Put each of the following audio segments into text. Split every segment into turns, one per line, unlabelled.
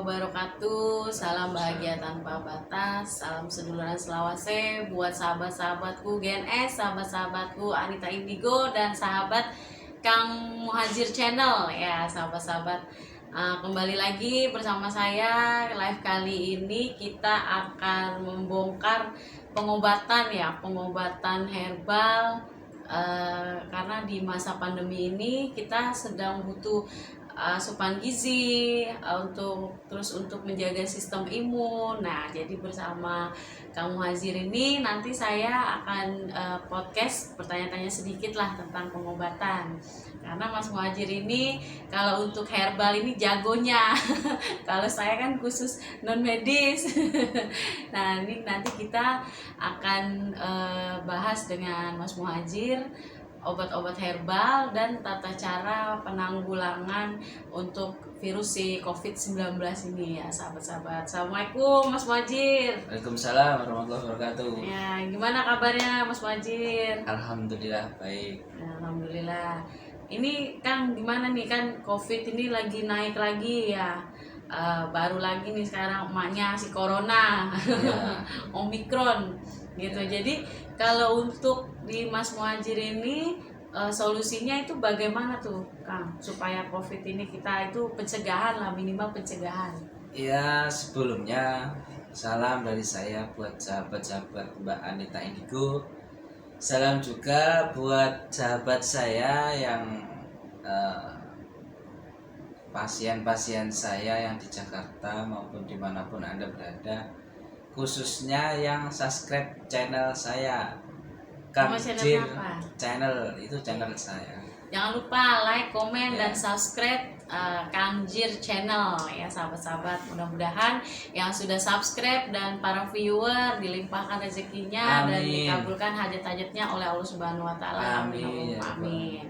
wabarakatuh. Salam bahagia tanpa batas. Salam seduluran selawase buat sahabat-sahabatku GNS, sahabat-sahabatku Anita Indigo, dan sahabat Kang Muhajir Channel ya, sahabat-sahabat. Kembali lagi bersama saya. Live kali ini kita akan membongkar pengobatan herbal. Karena di masa pandemi ini kita sedang butuh asupan gizi untuk menjaga sistem imun. Nah, jadi bersama Kang Muhajir ini nanti saya akan podcast bertanya-tanya sedikit lah tentang pengobatan. Karena Mas Muhajir ini kalau untuk herbal ini jagonya. Kalau saya kan khusus non medis. Nah, ini nanti kita akan bahas dengan Mas Muhajir obat-obat herbal dan tata cara penanggulangan untuk virus si COVID-19 ini ya, sahabat-sahabat. Assalamualaikum Mas Muhajir.
Waalaikumsalam warahmatullahi wabarakatuh.
Ya, gimana kabarnya Mas Muhajir?
Alhamdulillah baik.
Alhamdulillah. Ini kan gimana nih, kan COVID ini lagi naik lagi ya. Baru lagi nih sekarang emaknya si corona
Ya.
Omikron gitu.
Ya.
Jadi kalau untuk di Mas Muhajir ini solusinya itu bagaimana tuh Kang, supaya COVID ini kita itu pencegahan lah, minimal pencegahan.
Ya, sebelumnya salam dari saya buat sahabat-sahabat Mbak Anita Indigo. Salam juga buat sahabat saya yang pasien-pasien saya yang di Jakarta maupun dimanapun Anda berada, khususnya yang subscribe channel saya, Kang Jir channel, itu channel saya.
Jangan lupa like, komen,
Ya.
dan subscribe Kang Jir channel ya, sahabat-sahabat. Mudah-mudahan yang sudah subscribe dan para viewer dilimpahkan rezekinya dan
Amin.
dikabulkan hajat-hajatnya oleh Allah Subhanahu wa taala.
Amin.
Amin.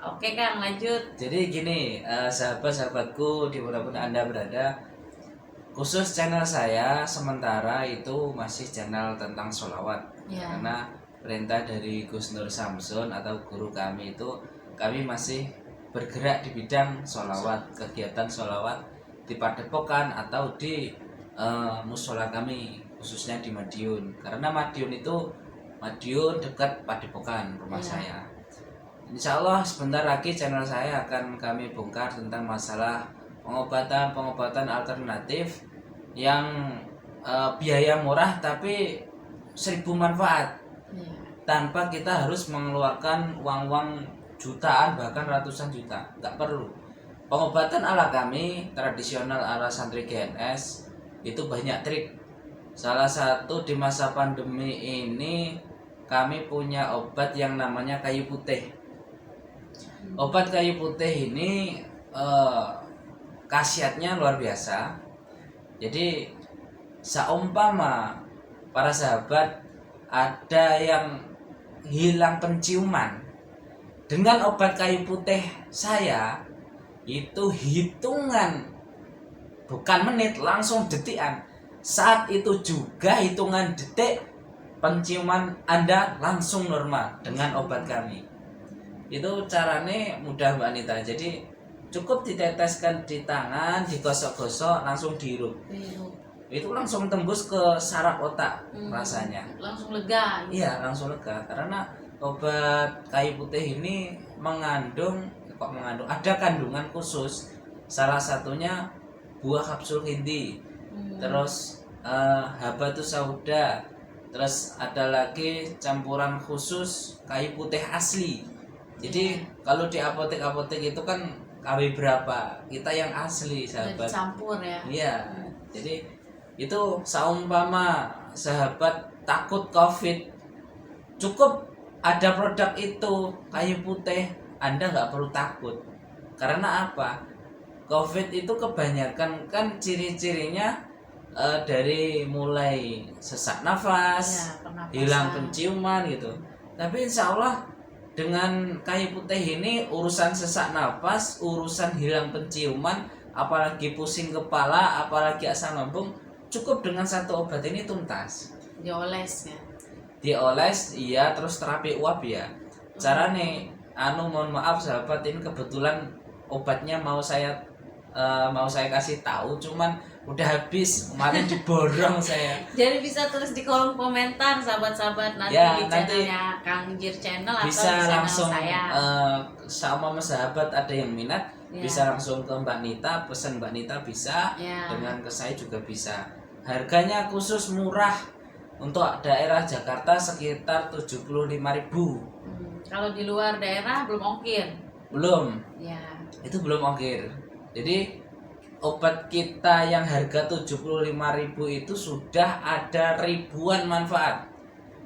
Oke Kang, lanjut.
Jadi gini, sahabat-sahabatku dimanapun Anda berada, khusus channel saya sementara itu masih channel tentang sholawat.
Ya.
Karena perintah dari Gus Nur Samsun atau guru kami itu, kami masih bergerak di bidang sholawat, kegiatan sholawat di Padepokan atau di musola kami, khususnya di Madiun. Karena Madiun dekat Padepokan rumah
Ya.
saya. Insya Allah sebentar lagi channel saya akan kami bongkar tentang masalah pengobatan alternatif yang biaya murah tapi 1000 manfaat,
Ya.
tanpa kita harus mengeluarkan uang jutaan bahkan ratusan juta. Nggak perlu. Pengobatan ala kami tradisional ala santri GNS itu banyak trik. Salah satu di masa pandemi ini kami punya obat yang namanya kayu putih. Obat kayu putih ini khasiatnya luar biasa. Jadi seumpama para sahabat ada yang hilang penciuman, dengan obat kayu putih saya itu hitungan, bukan menit, langsung detikan. Saat itu juga hitungan detik penciuman Anda langsung normal dengan obat kami. Itu caranya mudah Mbak Anita. Jadi cukup diteteskan di tangan, digosok-gosok, langsung dihirup. Itu langsung tembus ke saraf otak rasanya.
Langsung lega.
Iya, langsung lega. Karena obat kayu putih ini mengandung ada kandungan khusus. Salah satunya buah kapsul hindi. Terus habatus sauda. Terus ada lagi campuran khusus kayu putih asli. Jadi kalau di apotek-apotek itu kan KW berapa, kita yang asli sahabat.
Campur ya.
Iya. Jadi itu seumpama sahabat takut COVID, cukup ada produk itu kayu putih, Anda nggak perlu takut. Karena apa? COVID itu kebanyakan kan ciri-cirinya dari mulai sesak nafas,
pernapasan,
hilang penciuman gitu. Tapi insya Allah dengan kayu putih ini urusan sesak nafas, urusan hilang penciuman, apalagi pusing kepala, apalagi asam lambung, cukup dengan satu obat ini tuntas.
Dioles ya.
Dioles, iya, terus terapi uap ya. Cara nih, mohon maaf sahabat, ini kebetulan obatnya mau saya mau saya kasih tahu, cuman udah habis kemarin diborong saya.
Jadi bisa tulis di kolom komentar sahabat-sahabat nanti
Ya,
di
nanti
channelnya Kang Jir Channel atau
Bisa
di channel
langsung
saya.
sama sahabat ada yang minat,
Ya.
bisa langsung ke Mbak Nita, pesan Mbak Nita bisa,
Ya.
dengan ke saya juga bisa. Harganya khusus murah untuk daerah Jakarta sekitar 75.000.
Kalau di luar daerah belum ongkir.
Belum,
Ya.
itu belum ongkir. Jadi obat kita yang harga 75.000 itu sudah ada ribuan manfaat.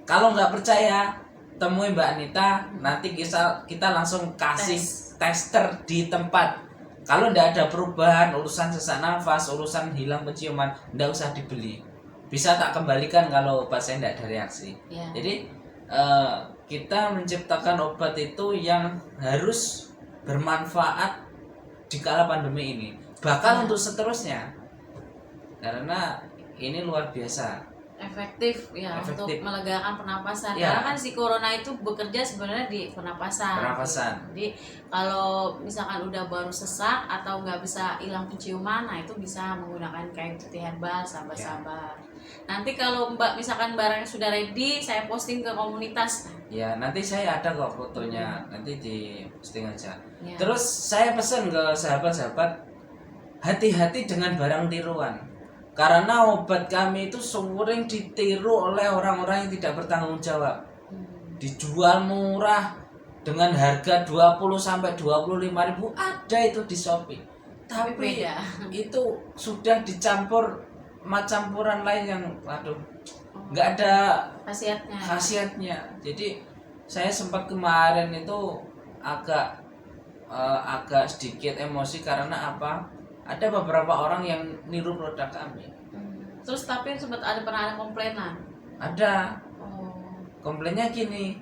Kalau nggak percaya, temui Mbak Anita, nanti kita langsung kasih tester di tempat. Kalau nggak ada perubahan, urusan sesak nafas, urusan hilang penciuman, nggak usah dibeli. Bisa tak kembalikan kalau obat saya nggak ada reaksi.
Ya.
Jadi kita menciptakan obat itu yang harus bermanfaat di kala pandemi ini, bahkan untuk seterusnya, karena ini luar biasa
Efektif ya
Efektif.
untuk melegakan pernapasan.
Ya.
Karena kan si corona itu bekerja sebenarnya di pernapasan. Jadi kalau misalkan udah baru sesak atau nggak bisa hilang penciuman, nah itu bisa menggunakan kayu putih herbal sahabat-sahabat. Nanti kalau Mbak misalkan barangnya sudah ready, saya posting ke komunitas.
ya. Nanti saya ada kok fotonya, nanti di posting aja.
Ya.
Terus saya pesan ke sahabat-sahabat, hati-hati dengan barang tiruan, karena obat kami itu sering ditiru oleh orang-orang yang tidak bertanggung jawab. Dijual murah dengan harga 20 sampai 25.000 ada itu di Shopee. Tapi
beda.
Itu sudah dicampur campuran lain yang aduh, nggak ada khasiatnya. Jadi saya sempat kemarin itu agak sedikit emosi karena apa? Ada beberapa orang yang niru produk kami.
Terus tapi sempat pernah ada komplainan.
Ada.
Oh.
Komplainnya gini,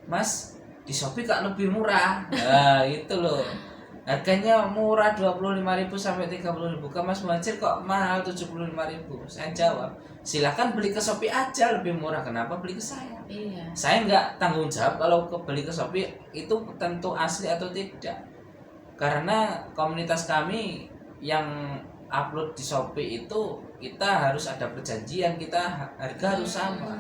Mas, di Shopee kok lebih murah. Nah, itu loh. Harganya murah 25.000 sampai 30.000. Ke Mas Muhajir kok mahal 75.000. Saya jawab, silakan beli ke Shopee aja lebih murah. Kenapa beli ke saya?
Iya.
Saya nggak tanggung jawab kalau beli ke Shopee itu tentu asli atau tidak. Karena komunitas kami yang upload di Shopee itu kita harus ada perjanjian, kita harga harus sama,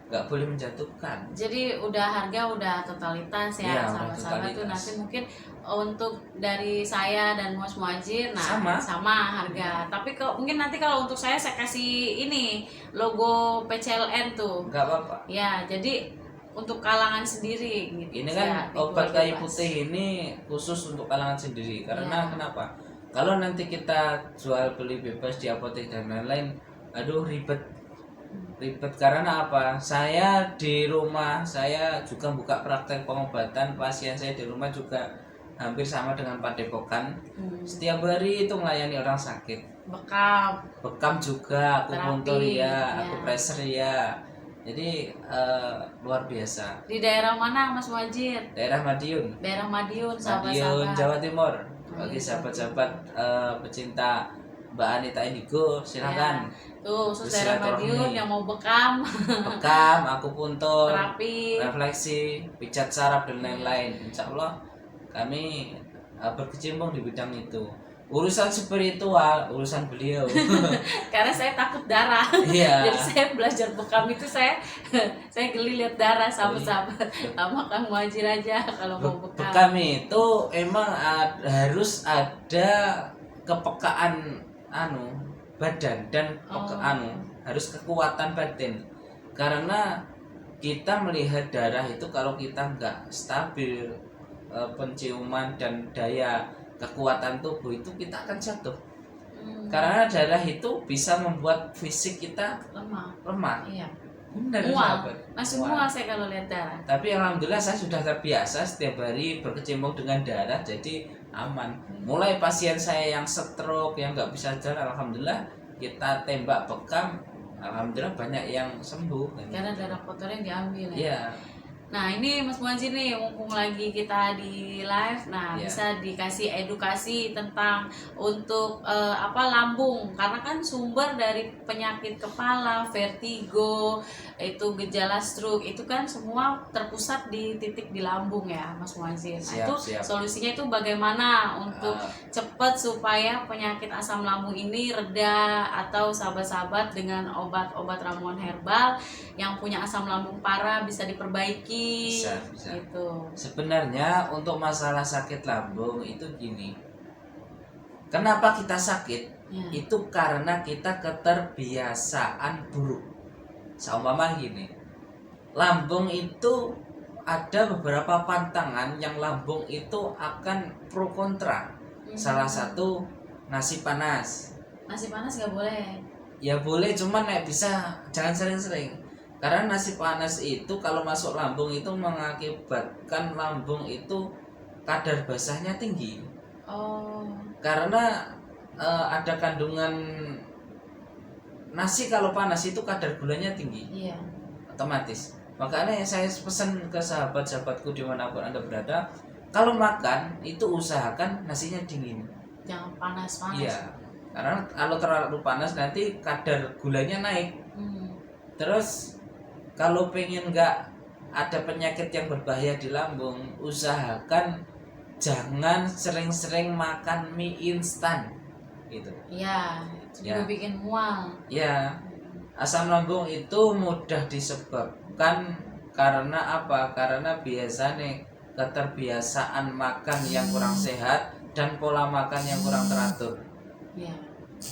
nggak boleh menjatuhkan.
Jadi harga udah totalitas ya,
Iya,
sahabat-sahabat tuh.
totalitas.
Nanti mungkin untuk dari saya dan Mas Muhajir sama harga. Tapi mungkin nanti kalau untuk saya kasih ini logo PCLN tuh.
Nggak apa-apa.
Ya, jadi untuk kalangan sendiri gitu.
Ini kan
ya,
obat
dijual
kayu
bebas.
putih ini khusus untuk kalangan sendiri. Karena
Ya.
kenapa? Kalau nanti kita jual beli bebas di apotek dan lain-lain, aduh ribet karena apa? Saya di rumah saya juga buka praktek pengobatan, pasien saya di rumah juga hampir sama dengan padepokan. Setiap hari itu melayani orang sakit. Bekam juga, aku puntur ya, aku pressure ya. Jadi luar biasa.
Di daerah mana Mas Muhajir?
Daerah Madiun.
Daerah Madiun,
Madiun,
sahabat-sahabat.
Jawa Timur. Bagi sahabat-sahabat pecinta Mbak Anita Indigo, silakan.
Tuh, khusus daerah Madiun yang mau bekam,
aku puntur,
terapi,
refleksi, pijat saraf dan lain-lain. Insya Allah kami berkecimpung di bidang itu. Urusan spiritual, urusan beliau.
Karena saya takut darah.
Iya.
Jadi saya belajar bekam itu saya geli lihat darah, sahabat-sahabat. Sama Kang Muhajir aja kalau mau bekam.
Bekam itu emang harus ada kepekaan badan dan harus kekuatan batin. Karena kita melihat darah itu kalau kita nggak stabil penciuman dan daya kekuatan tubuh itu kita akan jatuh. Karena darah itu bisa membuat fisik kita lemah.
Iya.
Benar,
mual. Masih mual saya kalau lihat darah.
Tapi alhamdulillah saya sudah terbiasa setiap hari berkecimpung dengan darah, jadi aman. Mulai pasien saya yang stroke, yang nggak bisa jalan, alhamdulillah kita tembak bekam, alhamdulillah banyak yang sembuh.
Karena darah kotornya diambil ya.
Iya.
Nah ini Mas Muhajir nih, mumpung lagi kita di live, nah
Ya.
bisa dikasih edukasi tentang untuk apa lambung, karena kan sumber dari penyakit kepala, vertigo, itu gejala stroke, itu kan semua terpusat di titik di lambung ya Mas Muhajir. Nah
Siap,
itu
siap.
solusinya itu bagaimana untuk
Ah,
cepat supaya penyakit asam lambung ini reda, atau sahabat-sahabat dengan obat-obat ramuan herbal yang punya asam lambung parah bisa diperbaiki
bisa.
gitu.
Sebenarnya untuk masalah sakit lambung itu gini. Kenapa kita sakit?
Ya.
Itu karena kita keterbiasaan buruk. Seumpama gini. Lambung itu ada beberapa pantangan yang lambung itu akan pro kontra. Salah satu nasi panas.
Nasi panas nggak boleh.
Ya boleh, cuman bisa jangan sering-sering. Karena nasi panas itu kalau masuk lambung itu mengakibatkan lambung itu kadar basahnya tinggi.
Oh.
Karena ada kandungan nasi kalau panas itu kadar gulanya tinggi,
Iya.
otomatis. Makanya saya pesan ke sahabat-sahabatku dimanapun Anda berada, kalau makan itu usahakan nasinya dingin.
Jangan panas-panas.
Iya, karena kalau terlalu panas nanti kadar gulanya naik. Terus kalau pengen nggak ada penyakit yang berbahaya di lambung, usahakan jangan sering-sering makan mie instan gitu.
Iya, itu
Ya.
juga bikin mual.
Ya, asam lambung itu mudah disebabkan karena apa? Karena biasanya keterbiasaan makan yang kurang sehat dan pola makan yang kurang teratur.
Iya.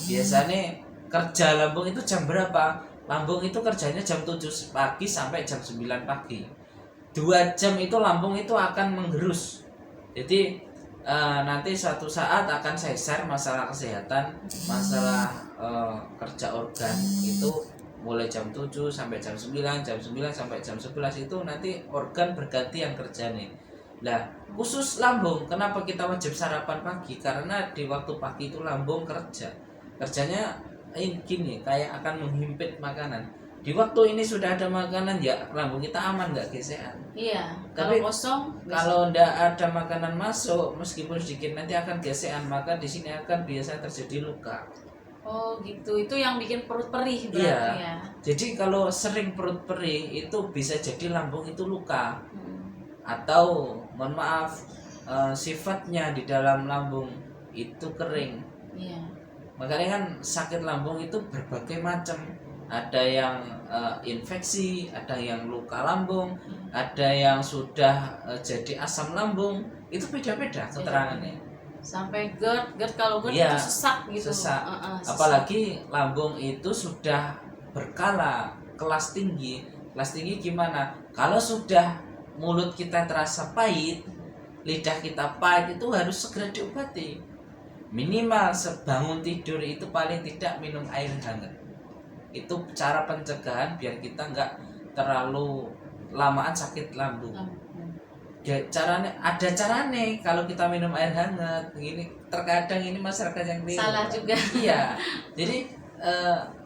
Biasanya kerja lambung itu jam berapa? Lambung itu kerjanya jam 7 pagi sampai jam 9 pagi. 2 jam itu lambung itu akan menggerus. Jadi nanti suatu saat akan saya share masalah kesehatan, masalah kerja organ itu mulai jam 7 sampai jam 9, jam 9 sampai jam 11 itu nanti organ berganti yang kerja nih. Nah, khusus lambung, kenapa kita wajib sarapan pagi? Karena di waktu pagi itu lambung kerja. Kerjanya gini, kayak akan menghimpit makanan. Di waktu ini sudah ada makanan ya lambung kita aman, nggak gesekan.
Iya.
Tapi
Kalau kosong,
kalau ndak ada makanan masuk meskipun sedikit nanti akan gesekan, maka di sini akan biasa terjadi luka.
oh gitu. Itu yang bikin perut perih berarti ya.
Jadi kalau sering perut perih itu bisa jadi lambung itu luka
Hmm.
atau mohon maaf sifatnya di dalam lambung itu kering.
Iya.
Makanya kan sakit lambung itu berbagai macam. Ada yang infeksi, ada yang luka lambung, ada yang sudah jadi asam lambung. Itu beda-beda keterangannya.
Sampai GERD kalau GERD
Iya,
itu sesak gitu.
sesak.
Sesak.
Apalagi lambung itu sudah berkala, kelas tinggi. Kelas tinggi gimana? Kalau sudah mulut kita terasa pahit, lidah kita pahit, itu harus segera diobati. Minimal sebangun tidur itu paling tidak minum air hangat. Itu cara pencegahan biar kita nggak terlalu lamaan sakit lambung. Ya, ada caranya kalau kita minum air hangat gini. Terkadang ini masyarakat yang keliru.
Salah juga.
Iya. Jadi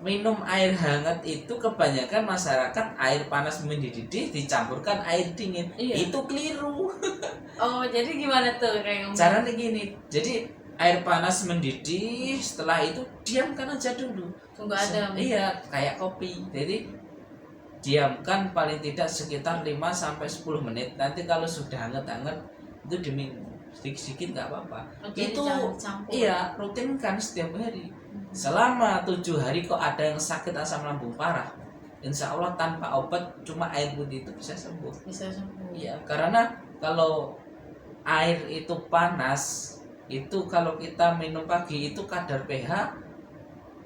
minum air hangat itu kebanyakan masyarakat air panas mendidih dicampurkan air dingin.
Iya.
Itu keliru.
Oh, jadi gimana tuh kayak
Caranya gini. Jadi air panas mendidih, setelah itu diamkan aja dulu.
tunggu adem.
Iya, kayak kopi. Jadi diamkan paling tidak sekitar 5 sampai 10 menit. Nanti kalau sudah hangat-hangat itu diminum sedikit-sedikit nggak apa-apa.
Oke,
Itu
dicampur.
iya, rutinkan setiap hari. Selama 7 hari kok ada yang sakit asam lambung parah, insya Allah tanpa obat cuma air putih itu bisa sembuh.
Bisa sembuh.
Iya, karena kalau air itu panas, itu kalau kita minum pagi itu kadar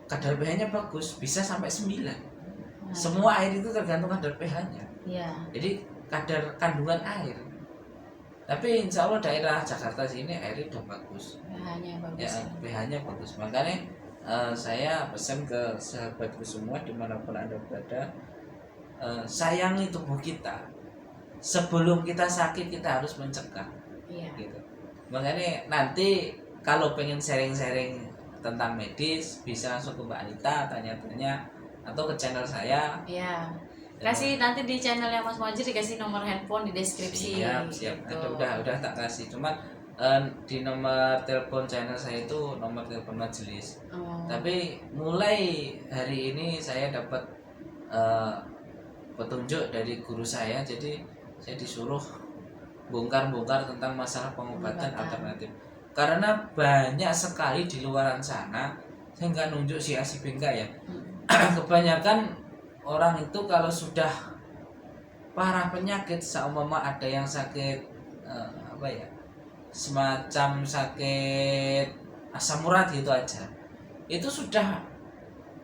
pH-nya bagus, bisa sampai 9.
Nah,
Semua air itu tergantung kadar pH-nya.
iya.
Jadi kadar kandungan air. Tapi insya Allah daerah Jakarta sini airnya udah bagus.
pH-nya bagus.
Ya, pH-nya bagus. Makanya saya pesan ke sahabatku semua dimanapun Anda berada, sayangi tubuh kita. Sebelum kita sakit kita harus mencegah.
Iya.
Gitu. Makanya nanti kalau pengen sharing-sharing tentang medis bisa langsung ke Mbak Anita tanya-tanya atau ke channel saya.
Iya. Kasih nanti di channelnya Mas Muhajir dikasih nomor handphone di deskripsi.
Siap.
Gitu.
Udah tak kasih. Cuman di nomor telepon channel saya itu nomor telepon majelis.
Oh.
Tapi mulai hari ini saya dapat petunjuk dari guru saya, jadi saya disuruh bongkar-bongkar tentang masalah pengobatan alternatif. Karena banyak sekali di luaran sana, saya nggak nunjuk si A si B enggak ya. Kebanyakan orang itu kalau sudah parah penyakit, seumpama ada yang sakit semacam sakit asam urat gitu aja, itu sudah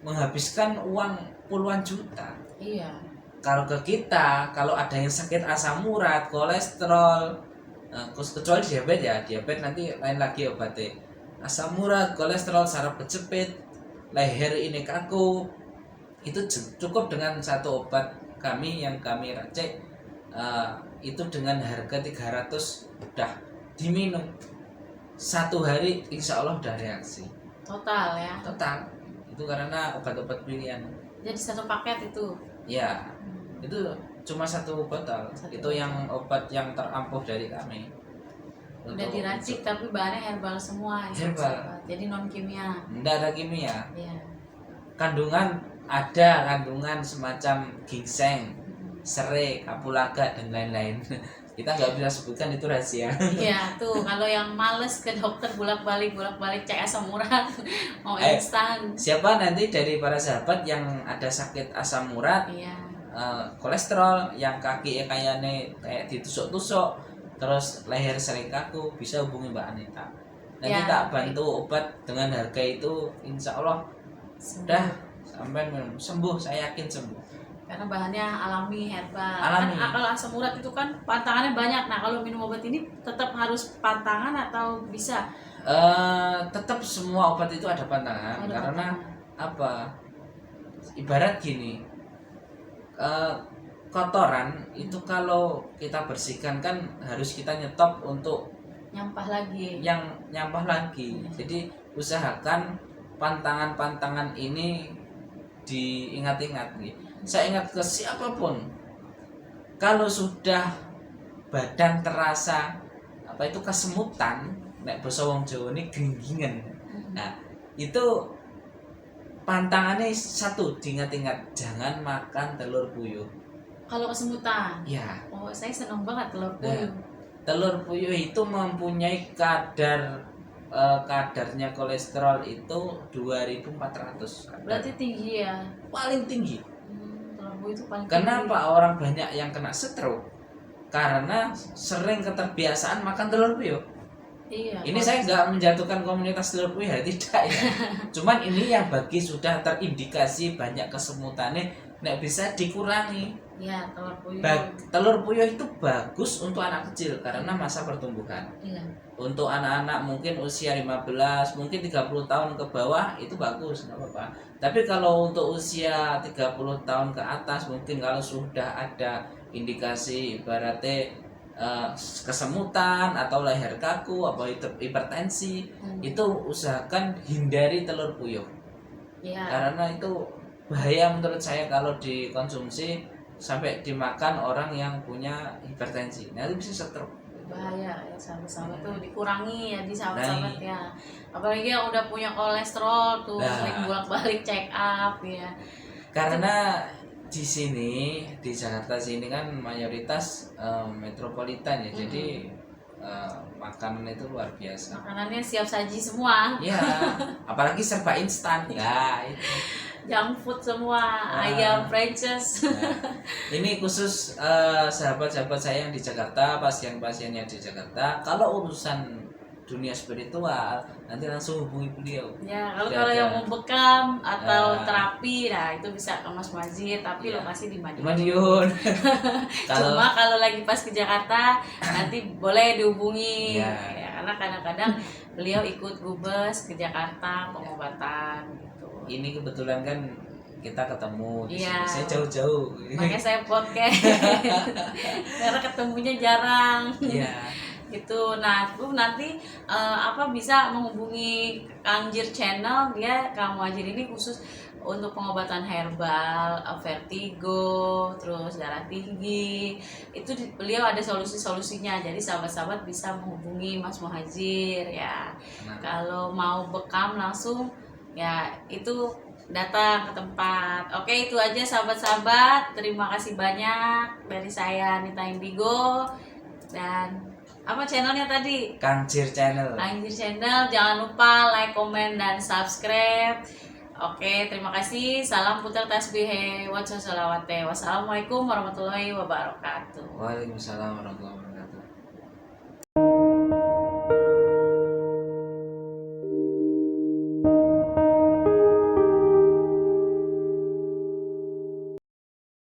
menghabiskan uang puluhan juta.
Iya.
Kalau ke kita, kalau ada yang sakit asam urat, kolesterol, kecuali diabetes ya, diabetes nanti lain lagi obatnya. Asam urat, kolesterol, saraf kejepit, leher ini kaku, itu cukup dengan satu obat kami yang kami racik, itu dengan harga 300 udah diminum satu hari, insya Allah udah reaksi
Total ya.
total. Itu karena obat-obat pilihan.
Jadi satu paket itu.
Ya, itu cuma satu botol. Itu yang obat yang terampuh dari kami.
Udah diracik tapi bahannya herbal semua.
Herbal.
Jadi non kimia.
Enggak ada kimia.
Iya.
Kandungan semacam ginseng, serai, kapulaga dan lain-lain. Kita nggak bisa sebutkan, itu rahasia.
Iya tuh, kalau yang males ke dokter bolak-balik cek asam urat mau instan.
Siapa nanti dari para sahabat yang ada sakit asam urat,
Iya.
kolesterol, yang kaki kayak ditusuk-tusuk, terus leher sering kaku, bisa hubungi Mbak Anita. Nanti
Ya,
tak bantu obat dengan harga itu, insya Allah sudah sampai minum sembuh, saya yakin sembuh.
Karena bahannya alami, herbal.
Alami.
Kan kalau asam urat itu kan pantangannya banyak. Nah kalau minum obat ini tetap harus pantangan atau bisa?
Tetap semua obat itu ada pantangan.
Ada
Karena
pantangan.
apa? Ibarat gini, kotoran itu kalau kita bersihkan kan harus kita nyetop untuk
Nyampah lagi.
yang nyampah lagi. Jadi usahakan pantangan-pantangan ini diingat-ingat nih. Saya ingat ke siapapun, kalau sudah badan terasa kesemutan, nek basa wong Jawa ini genggingan. Nah, itu pantangannya satu, diingat-ingat, jangan makan telur puyuh.
Kalau kesemutan.
Ya.
Oh, saya seneng banget telur puyuh.
Telur puyuh itu mempunyai kadarnya kolesterol itu 2400.
Berarti tinggi ya.
Paling tinggi.
Telur puyuh itu paling
Kenapa
tinggi.
orang banyak yang kena stroke? Karena sering keterbiasaan makan telur puyuh.
Iya.
Ini saya nggak menjatuhkan komunitas telur puyuh ya, tidak ya. Cuman ini yang bagi sudah terindikasi banyak kesemutannya, nek bisa dikurangi.
Iya, telur puyuh.
Telur puyuh itu bagus untuk anak kecil karena masa pertumbuhan.
Iya.
Untuk anak-anak mungkin usia 15, mungkin 30 tahun ke bawah itu bagus, nggak apa-apa. Tapi kalau untuk usia 30 tahun ke atas, mungkin kalau sudah ada indikasi ibaratnya kesemutan atau leher kaku atau hipertensi, itu usahakan hindari telur puyuh.
Iya.
Karena itu bahaya menurut saya kalau dikonsumsi sampai dimakan orang yang punya hipertensi. Nah, itu bisa stroke.
Bahaya ya sahabat-sahabat tuh, dikurangi ya di sahabat-sahabat ya. Apalagi yang udah punya kolesterol tuh, sering bolak-balik check up ya.
Karena di sini di Jakarta sini kan mayoritas metropolitan ya, jadi makanan itu luar biasa.
Makanannya siap saji semua.
Iya, apalagi serba instan ya itu.
Junk food semua, ayam franchise.
Nah, ini khusus sahabat-sahabat saya yang di Jakarta, pasien-pasiennya di Jakarta. Kalau urusan dunia spiritual nanti langsung hubungi beliau.
Ya, kalau yang mau bekam atau terapi, nah itu bisa ke Mas Muhajir, tapi lokasi di Madiun.
Madiun.
Cuma kalau lagi pas ke Jakarta nanti boleh dihubungi. Ya, karena kadang-kadang beliau ikut gubes ke Jakarta pengobatan gitu.
Ini kebetulan kan kita ketemu di
Iya.
sini. Saya jauh-jauh.
Makanya saya podcast. Karena ketemunya jarang.
Iya.
Gitu. Nah, tuh nanti bisa menghubungi Anjir Channel, dia Kang Muhajir ini khusus untuk pengobatan herbal, vertigo, terus darah tinggi, itu beliau ada solusi-solusinya. Jadi sahabat-sahabat bisa menghubungi Mas Muhajir ya.
Nah.
Kalau mau bekam langsung ya itu datang ke tempat. Oke, itu aja sahabat-sahabat. Terima kasih banyak dari saya Nita Indigo dan apa channelnya tadi?
Kangjir Channel.
Kangjir Channel. Jangan lupa like, komen, dan subscribe. Oke, terima kasih. Salam putar tasbih wa salawate. Wassalamualaikum warahmatullahi wabarakatuh.
Waalaikumsalam warahmatullahi wabarakatuh.